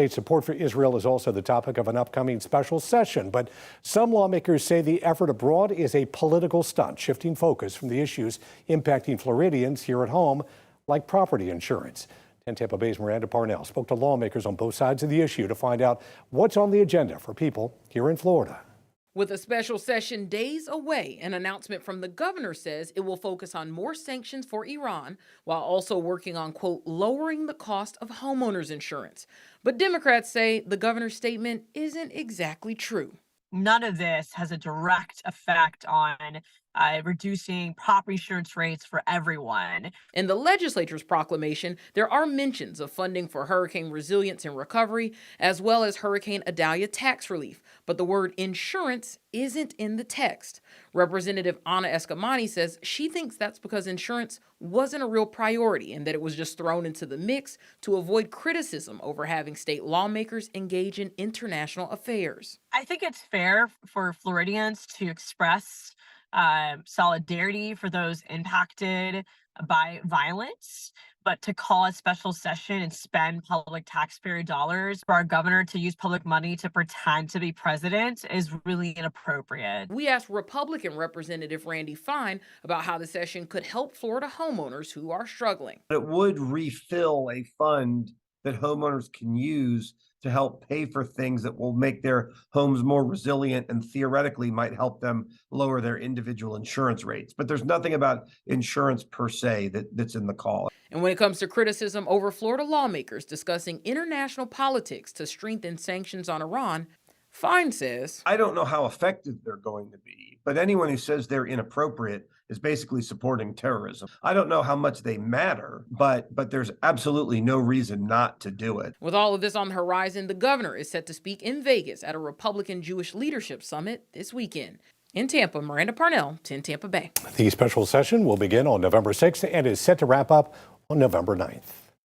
State support for Israel is also the topic of an upcoming special session, but some lawmakers say the effort abroad is a political stunt, shifting focus from the issues impacting Floridians here at home, like property insurance. 10 Tampa Bay's Miranda Parnell spoke to lawmakers on both sides of the issue to find out what's on the agenda for people here in Florida. With a special session days away, an announcement from the governor says it will focus on more sanctions for Iran while also working on, quote, lowering the cost of homeowners insurance. But Democrats say the governor's statement isn't exactly true. None of this has a direct effect on reducing property insurance rates for everyone. In the legislature's proclamation, there are mentions of funding for hurricane resilience and recovery, as well as Hurricane Idalia tax relief. But the word insurance isn't in the text. Representative Ana Escamani says she thinks that's because insurance wasn't a real priority and that it was just thrown into the mix to avoid criticism over having state lawmakers engage in international affairs. I think it's fair for Floridians to express solidarity for those impacted by violence, but to call a special session and spend public taxpayer dollars for our governor to use public money to pretend to be president is really inappropriate. We asked Republican Representative Randy Fine about how the session could help Florida homeowners who are struggling. It would refill a fund that homeowners can use to help pay for things that will make their homes more resilient and theoretically might help them lower their individual insurance rates. But there's nothing about insurance per se that's in the call. And when it comes to criticism over Florida lawmakers discussing international politics to strengthen sanctions on Iran, Fine says, I don't know how effective they're going to be, but anyone who says they're inappropriate is basically supporting terrorism. I don't know how much they matter, but there's absolutely no reason not to do it. With all of this on the horizon, the governor is set to speak in Vegas at a Republican Jewish Leadership Summit this weekend. In Tampa, Miranda Parnell, 10 Tampa Bay. The special session will begin on November 6th and is set to wrap up on November 9th.